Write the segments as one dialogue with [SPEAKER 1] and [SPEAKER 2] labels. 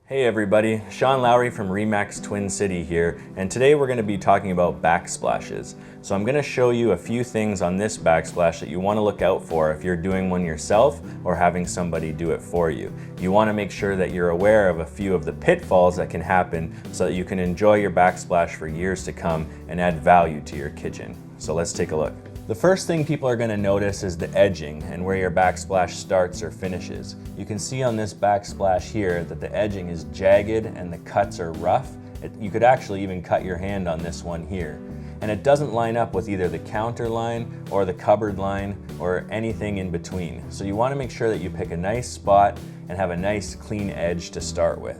[SPEAKER 1] Hey everybody, Sean Lowry from Remax Twin City here, and today we're going to be talking about backsplashes. So I'm going to show you a few things on this backsplash that you want to look out for if you're doing one yourself or having somebody do it for you. You want to make sure that you're aware of a few of the pitfalls that can happen so that you can enjoy your backsplash for years to come and add value to your kitchen. So let's take a look. The first thing people are going to notice is the edging and where your backsplash starts or finishes. You can see on this backsplash here that the edging is jagged and the cuts are rough. You could actually even cut your hand on this one here. And it doesn't line up with either the counter line or the cupboard line or anything in between. So you want to make sure that you pick a nice spot and have a nice clean edge to start with.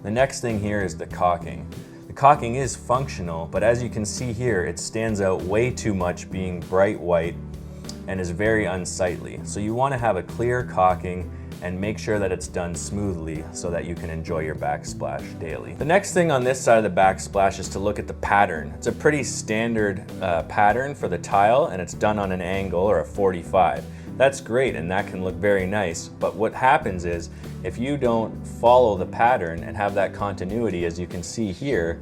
[SPEAKER 1] The next thing here is the caulking. The caulking is functional, but as you can see here, it stands out way too much being bright white and is very unsightly. So you want to have a clear caulking and make sure that it's done smoothly so that you can enjoy your backsplash daily. The next thing on this side of the backsplash is to look at the pattern. It's a pretty standard pattern for the tile, and it's done on an angle or a 45. That's great and that can look very nice, but what happens is if you don't follow the pattern and have that continuity, as you can see here,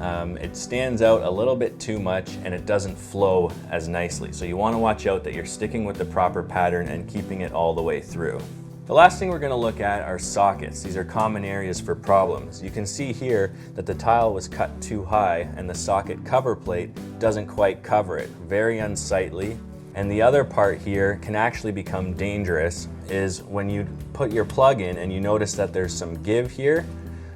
[SPEAKER 1] it stands out a little bit too much and it doesn't flow as nicely. So you want to watch out that you're sticking with the proper pattern and keeping it all the way through. The last thing we're going to look at are sockets. These are common areas for problems. You can see here that the tile was cut too high and the socket cover plate doesn't quite cover it. Very unsightly. And the other part here can actually become dangerous is when you put your plug in and you notice that there's some give here.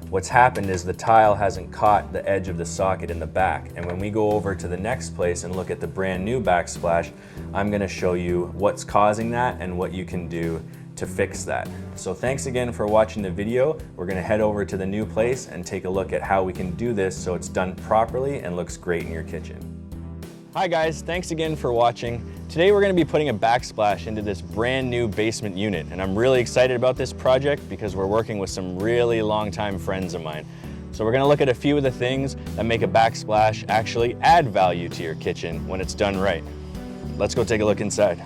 [SPEAKER 1] What's happened is the tile hasn't caught the edge of the socket in the back. And when we go over to the next place and look at the brand new backsplash, I'm going to show you what's causing that and what you can do to fix that. So thanks again for watching the video. We're going to head over to the new place and take a look at how we can do this so it's done properly and looks great in your kitchen. Hi guys, thanks again for watching. Today we're going to be putting a backsplash into this brand new basement unit, and I'm really excited about this project because we're working with some really long-time friends of mine. So we're going to look at a few of the things that make a backsplash actually add value to your kitchen when it's done right. Let's go take a look inside.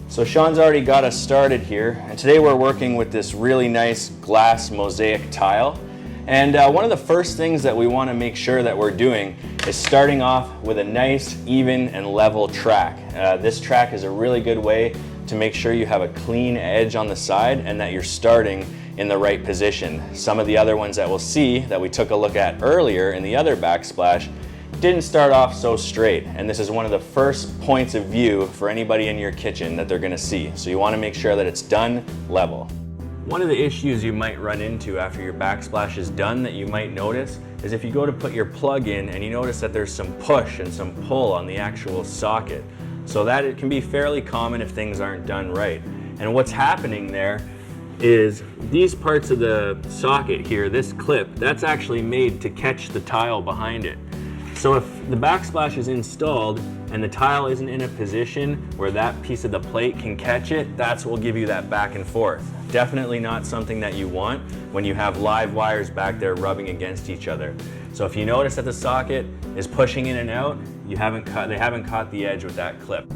[SPEAKER 1] So Sean's already got us started here, and today we're working with this really nice glass mosaic tile. And one of the first things that we want to make sure that we're doing is starting off with a nice, even, and level track. This track is a really good way to make sure you have a clean edge on the side and that you're starting in the right position. Some of the other ones that we'll see that we took a look at earlier in the other backsplash didn't start off so straight, and this is one of the first points of view for anybody in your kitchen that they're going to see. So you want to make sure that it's done level. One of the issues you might run into after your backsplash is done that you might notice is if you go to put your plug in and you notice that there's some push and some pull on the actual socket. So that it can be fairly common if things aren't done right. And what's happening there is these parts of the socket here, this clip, that's actually made to catch the tile behind it. So if the backsplash is installed and the tile isn't in a position where that piece of the plate can catch it, that's what will give you that back and forth. Definitely not something that you want when you have live wires back there rubbing against each other. So if you notice that the socket is pushing in and out, they haven't caught the edge with that clip.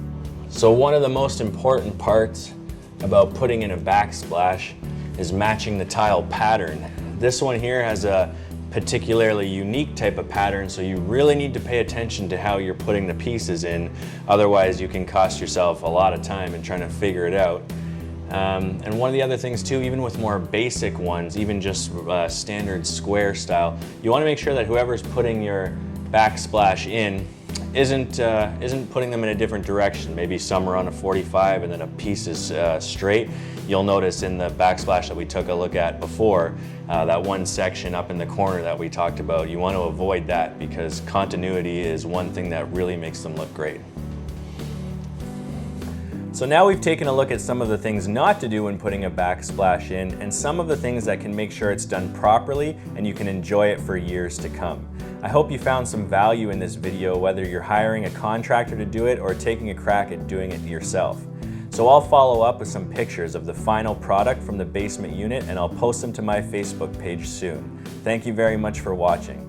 [SPEAKER 1] So one of the most important parts about putting in a backsplash is matching the tile pattern. This one here has a particularly unique type of pattern, so you really need to pay attention to how you're putting the pieces in. Otherwise you can cost yourself a lot of time in trying to figure it out. And one of the other things too, even with more basic ones, even just standard square style, you want to make sure that whoever's putting your backsplash in isn't putting them in a different direction. Maybe some are on a 45 and then a piece is straight. You'll notice in the backsplash that we took a look at before, that one section up in the corner that we talked about, you want to avoid that because continuity is one thing that really makes them look great. So now we've taken a look at some of the things not to do when putting a backsplash in and some of the things that can make sure it's done properly and you can enjoy it for years to come. I hope you found some value in this video, whether you're hiring a contractor to do it or taking a crack at doing it yourself. So I'll follow up with some pictures of the final product from the basement unit and I'll post them to my Facebook page soon. Thank you very much for watching.